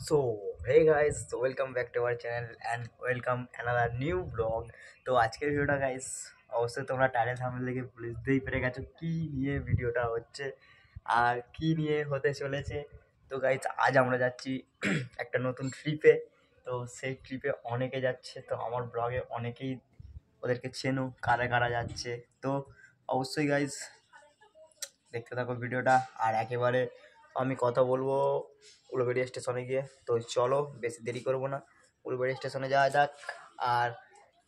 So, hey guys, so welcome back to our channel and welcome another new vlog. তো আজকের ভিডিওটা guys অবশ্যই তোমরা টাইটেল থাম্বনেল দেখে বুঝতেই পেরে গেছো কি নিয়ে ভিডিওটা হচ্ছে আর কি নিয়ে হতে চলেছে। তো গাইস আজ আমরা যাচ্ছি একটা নতুন ট্রিপে। তো সেই ট্রিপে অনেকে যাচ্ছে, তো আমার ব্লগে অনেকেই ওদেরকে চেনো কারা কারা যাচ্ছে। তো অবশ্যই গাইস দেখতে থাকো ভিডিওটা। আর একেবারে আমি কথা বলবো উলুবেড়িয়া স্টেশনে গিয়ে। তো চলো বেশি দেরি করবো না, উলুবেড়িয়া স্টেশনে যাওয়া যাক আর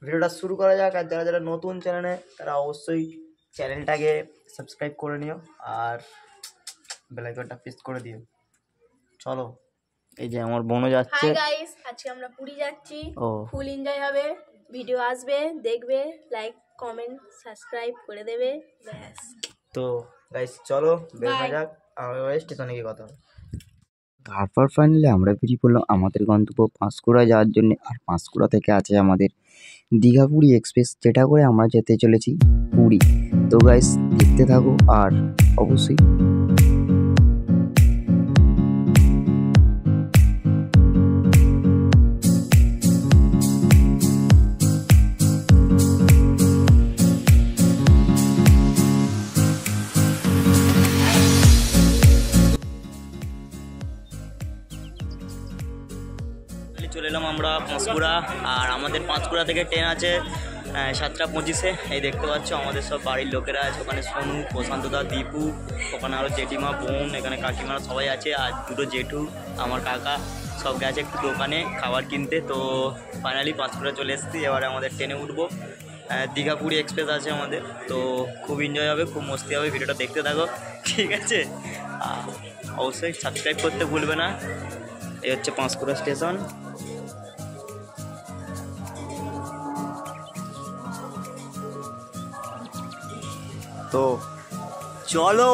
ভিডিওটা শুরু করা যাক। আর যারা যারা নতুন চ্যানেলে তারা অবশ্যই চ্যানেলটাকে সাবস্ক্রাইব করে নিও আর বেল আইকনটা প্রেস করে দিও। চলো, এই যে আমার বোনও যাচ্ছে। হাই গাইস, আজকে আমরা পুরী যাচ্ছি। ফুল এনজয় হবে, ভিডিও আসবে, দেখবে, লাইক কমেন্ট সাবস্ক্রাইব করে দেবে ব্যাস। তো গাইস চলো বের হয়ে যাক, আমরা স্টেশনে গিয়ে কথা হবে। তারপর ফাইনালি আমরা বেরিয়ে পড়লাম আমাদের গন্তব্য পাঁশকুড়া যাওয়ার জন্য। আর পাঁশকুড়া থেকে আছে আমাদের দীঘা পুরী এক্সপ্রেস, যেটা করে আমরা যেতে চলেছি পুরী। তো গাইস দেখতে থাকো আর অবশ্যই চলে এলাম আমরা পাঁশকুড়া। আর আমাদের পাঁশকুড়া থেকে ট্রেন আছে 7:25-এ। এই দেখতে পাচ্ছ আমাদের সব বাড়ির লোকেরা আছে ওখানে, সোনু, প্রশান্তদা, দীপু, ওখানে আরও জেঠিমা, বোন, এখানে কাকিমারা সবাই আছে। আর দুটো জেঠু, আমার কাকা, সব গেছে একটু দোকানে খাবার কিনতে। তো ফাইনালি পাঁশকুড়া চলে এসেছি, এবারে আমাদের ট্রেনে উঠবো। দীঘা পুরী এক্সপ্রেস আছে আমাদের, তো খুব এনজয় হবে, খুব মস্তি হবে। ভিডিওটা দেখতে থাকো, ঠিক আছে? অবশ্যই সাবস্ক্রাইব করতে ভুলবে না। এই হচ্ছে পাঁশকুড়া স্টেশন। তো চলো,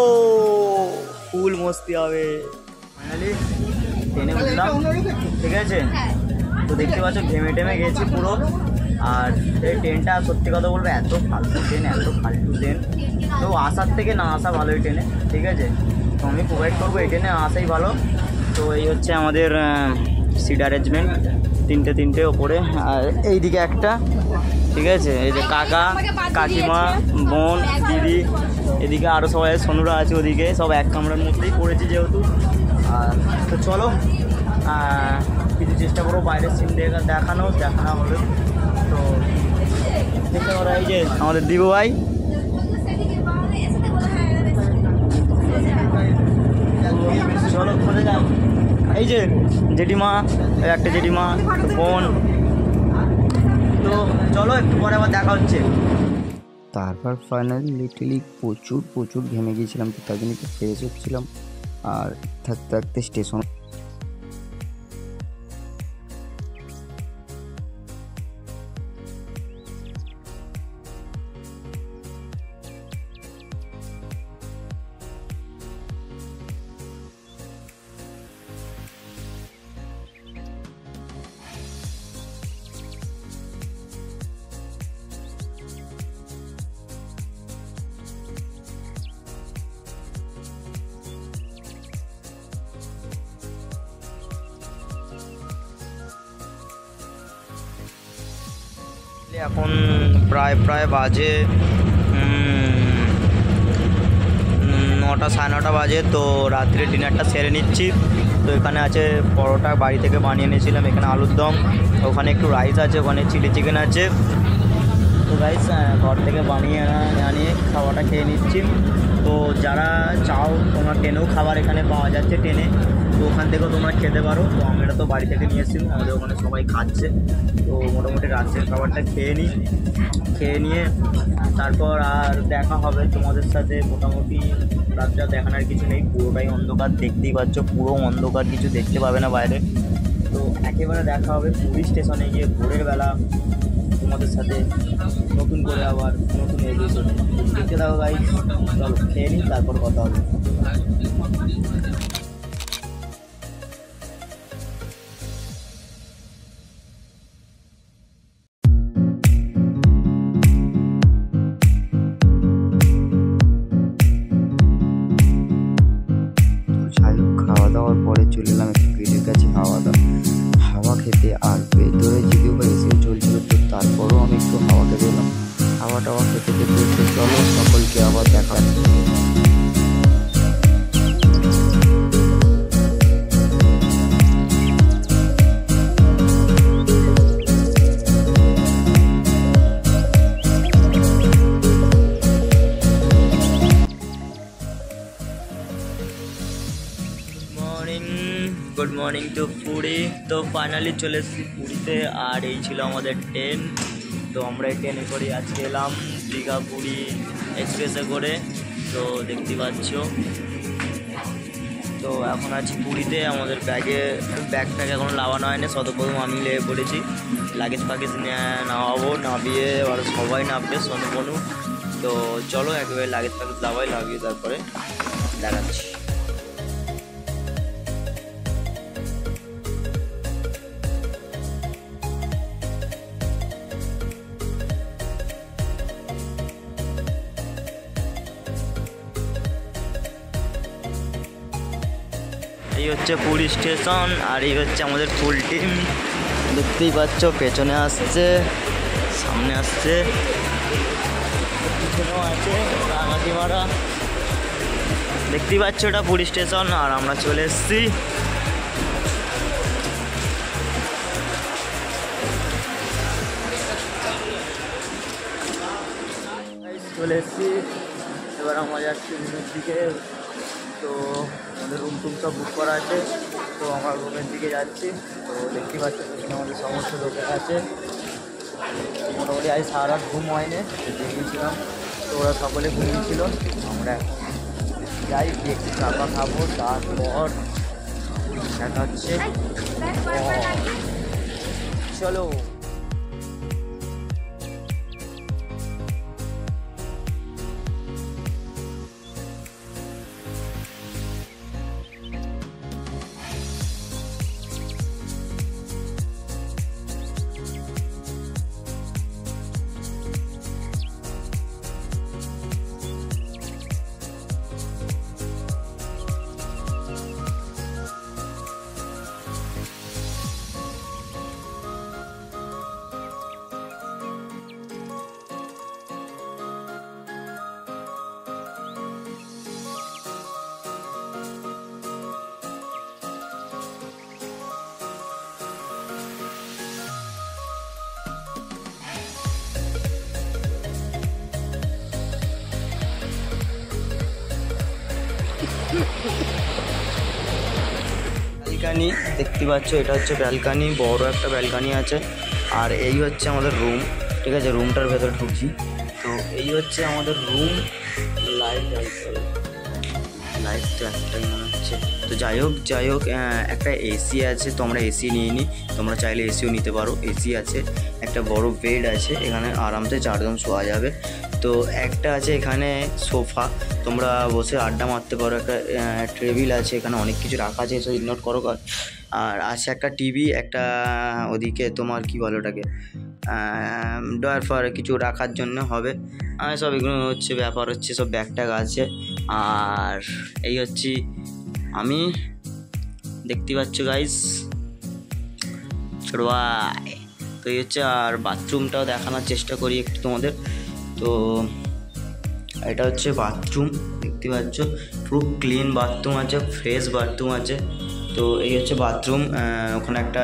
ফুল মস্তি হবে। ফাইনালি ট্রেনে উঠলাম, ঠিক আছে? তো দেখতে পাচ্ছ ঘেমে টেমে গেছি পুরো। আর এই ট্রেনটা সত্যি কথা বলবো এত ফালতু ট্রেন, এত ফালতু ট্রেন। তো আসার থেকে না আসা ভালো এই ট্রেনে, ঠিক আছে? তো আমি প্রোভাইড করবো এই ট্রেনে আসাই ভালো। তো এই হচ্ছে আমাদের সিট অ্যারেঞ্জমেন্ট, তিনটে ওপরে, আর এইদিকে একটা, ঠিক আছে? এই যে কাকা, কাকিমা, বোন, দিদি, এদিকে আরও সবাই সোনুরা আছে, ওদিকে সব এক কামরার মধ্যেই পড়েছি যেহেতু। তো চলো কিছু চেষ্টা করবো বাইরের সিন দেখানো হবে। তো দেখতে পারো এই যে আমাদের দিবু ভাই, চলো চলে যাও। এই যে জেঠিমা, একটা জেঠিমা, বোন। তো চলো একটু পরে আবার দেখা হচ্ছে। তারপর ফাইনালি লিটারলি প্রচুর ঘেমে গিয়েছিলাম, তো তার জন্য একটু ফ্রেশ হচ্ছিলাম। আর থাকতে স্টেশন এখন প্রায় বাজে 9টা 9:30 বাজে। তো রাত্রে ডিনারটা সেরে নিচ্ছি। তো এখানে আছে পরোটা, বাড়ি থেকে বানিয়ে এনেছিলাম। এখানে আলুর দম, ওখানে একটু রাইস আছে, ওখানে চিলি চিকেন আছে। তো রাইস ঘর থেকে বানিয়ে আনিয়ে খাওয়াটা খেয়ে নিচ্ছি। তো যারা চাও তোমরা ট্রেনেও খাবার এখানে পাওয়া যাচ্ছে ট্রেনে, তো ওখান থেকেও তোমরা খেতে পারো। তো আমরা তো বাড়ি থেকে নিয়ে এসেছি, আমাদের ওখানে সবাই খাচ্ছে। তো মোটামুটি রাত্রের খাবারটা খেয়ে নিয়ে তারপর আর দেখা হবে তোমাদের সাথে। মোটামুটি রাতটা দেখানোর কিছু নেই, পুরোটাই অন্ধকার, দেখতেই পাচ্ছ পুরো অন্ধকার, কিছু দেখতে পাবে না বাইরে। তো একেবারে দেখা হবে পুরী স্টেশনে গিয়ে ভোরের বেলা তোমাদের সাথে নতুন করে আবার নতুন এপিসোড দেখতে থাকো গাইস। চলো খেয়ে নিই, তারপর কথা হবে। খাওয়া দাওয়ার পরে চলে এলাম একটু গেটের কাছে খাওয়া দাওয়া। খেতে, আর ভেতরে যদিও বা এসিও চলছিল, তো তারপরেও আমি একটু হাওয়া খেতে এলাম। হাওয়া টাওয়া খেতে খেতে তো চলো সকলকে আবার দেখা যাচ্ছে। Good morning to Puri. তো ফাইনালি চলে এসেছি পুরীতে, আর এই ছিল আমাদের ট্রেন। তো আমরা এই ট্রেনে করে আজকে এলাম দীঘা পুরী এক্সপ্রেসে করে। তো দেখতে পাচ্ছ, তো এখন আছি পুরীতে। আমাদের ব্যাগ এখনও লাগানো হয়নি, সতপ্রথম আমি লেগে পড়েছি। লাগেজ ফাগেজ নামাবো, নামিয়ে আর সবাই নামবে সতপনু। তো চলো একেবারে লাগেজ ফাগেজ লাগিয়ে তারপরে দেখাচ্ছি। এই হচ্ছে পুরী স্টেশন, আর এই হচ্ছে আমাদের ফুল টিম। দেখতেই পাচ্ছ, পেছনে আসছে, সামনে আসছে, পিছনেও আছে রাঙাটি মারা। দেখতেই পাচ্ছ এটা পুরী স্টেশন, আর আমরা চলে এসেছি। চলে এসেছি, এবার আমরা যাচ্ছি রুমের দিকে। তো আমাদের রুম টুম সব বুক করা আছে, তো আমরা রুমের দিকে যাচ্ছি। তো দেখতে পাচ্ছি এখানে আমাদের সমস্ত লোকের আছে। মোটামুটি আজ সারা রাত ঘুম হয়নি, দেখেছিলাম। তো ওরা সকলে ঘুমিয়েছিল। আমরা যাই একটু চাপা খাবো, তারপর দেখা হচ্ছে। চলো। ব্যালকানি দেখতে পাচ্ছ, এটা হচ্ছে ব্যালকানি, বড় একটা ব্যালকানি আছে। আর এই হচ্ছে আমাদের রুম, ঠিক আছে। রুমটার ভেতরে ঢুকছি। তো এই হচ্ছে আমাদের রুম। লাইট তো একটাই মনে হচ্ছে। তো যাই হোক একটা এসি আছে, তো আমরা এসি নিয়ে নিই। তোমরা চাইলে এসিও নিতে পারো। এসি আছে, একটা বড় বেড আছে, এখানে আরামসে 4 জন শোয়া যাবে। তো একটা আছে এখানে সোফা, তোমরা বসে আড্ডা মারতে পারো। একটা টেবিল আছে, এখানে অনেক কিছু রাখা আছে, এসব ইগনোর করো। আর আছে একটা টিভি, একটা ওদিকে তোমার কি বলো ওটাকে, ডয়ার ফার কিছু রাখার জন্য হবে। সব এগুলো হচ্ছে ব্যাপার, হচ্ছে সব ব্যাগ ট্যাগ আছে। আর এই হচ্ছে আমি, দেখতে পাচ্ছ গাইস, ছোট ভাই। তো এই হচ্ছে, আর বাথরুমটাও দেখানোর চেষ্টা করি একটু তোমাদের। তো এটা হচ্ছে বাথরুম, দেখতে পাচ্ছ পুরো ক্লিন বাথরুম আছে, ফ্রেশ বাথরুম আছে। তো এই হচ্ছে বাথরুম, ওখানে একটা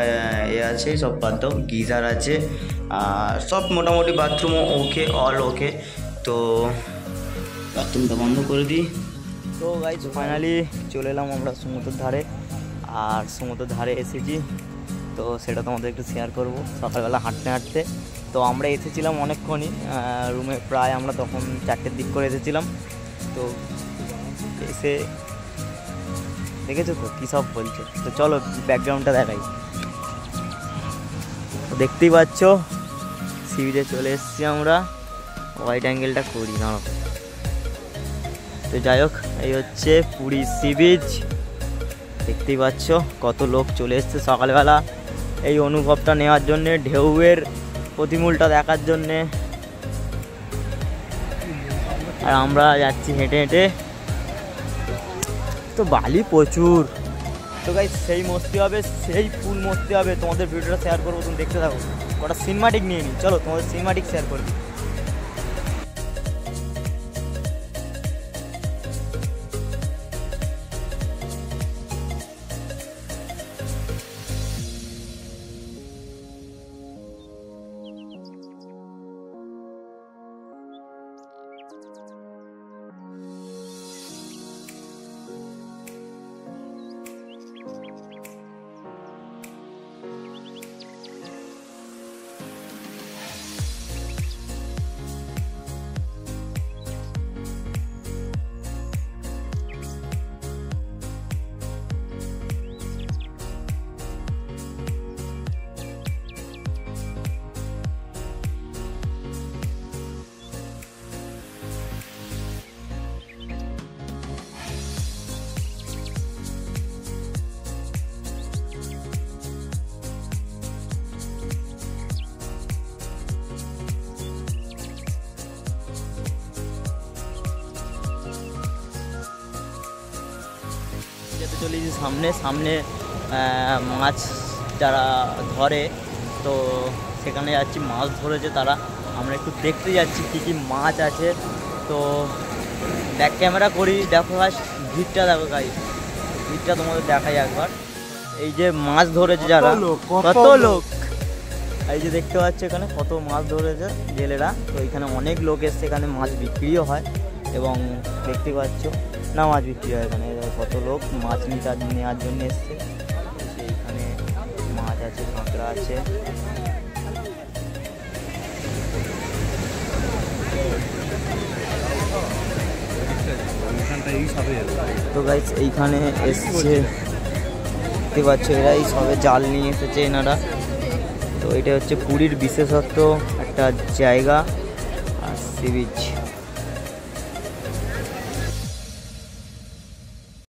আছে, সব বাদ দাও, গিজার আছে। আর সব মোটামুটি বাথরুমও ওকে, অল ওকে। তো বাথরুমটা বন্ধ করে দিই। তো গাইজ ফাইনালি চলে এলাম আমরা সমুদ্রের ধারে, আর সমুদ্রের ধারে এসেছি। তো সেটা তোমাদের একটু শেয়ার করব। সকালবেলা হাঁটতে হাঁটতে তো আমরা এসেছিলাম অনেকক্ষণই রুমে, প্রায় আমরা তখন 4টের দিক করে এসেছিলাম। তো এসে দেখেছো তো কী সব বলছে। তো চলো ব্যাকগ্রাউন্ডটা দেখাই। দেখতেই পাচ্ছ সি বিচে চলে এসেছি আমরা। ওয়াইড অ্যাঙ্গেলটা করি না। তো যাই হোক, এই হচ্ছে পুরী সি বিচ। দেখতেই পাচ্ছ কত লোক চলে এসছে সকালবেলা এই অনুভবটা নেওয়ার জন্যে, ঢেউয়ের প্রতিমূলটা দেখার জন্যে। আর আমরা যাচ্ছি হেঁটে হেঁটে। তো বালি প্রচুর, তো গাইস সেই মস্তি হবে, সেই ফুল মস্তি হবে, তোমাদের ভিডিওটা শেয়ার করবো, তুমি দেখতে থাকো। কটা সিনেমাটিক নিয়ে নিই, চলো তোমাদের সিনেমাটিক শেয়ার করবো। যেতে চলেছি সামনে সামনে মাছ যারা ধরে, তো সেখানে যাচ্ছি, মাছ ধরেছে তারা, আমরা একটু দেখতে যাচ্ছি কী কী মাছ আছে। তো ব্যাক ক্যামেরা করি, দেখো গাইস ভিড়টা, দেখো গাইস ভিড়টা তোমাদের দেখাই একবার। এই যে মাছ ধরেছে যারা, কত লোক, এই যে দেখতে পাচ্ছ এখানে কত মাছ ধরেছে জেলেরা। তো এখানে অনেক লোক এসছে, এখানে মাছ বিক্রিও হয় এবং দেখতে পাচ্ছ না মাছ বিক্রি হয় এখানে, কত লোক মাছ নেওয়ার জন্য এসছে। এইখানে মাছ আছে, কাঁকড়া আছে। তো গাইস এইখানে এসছে, দেখতে পাচ্ছ এরা এই সবে জাল নিয়ে এসেছে এনারা। তো এটা হচ্ছে পুরীর বিশেষত্ব একটা জায়গা আর সি বিচ।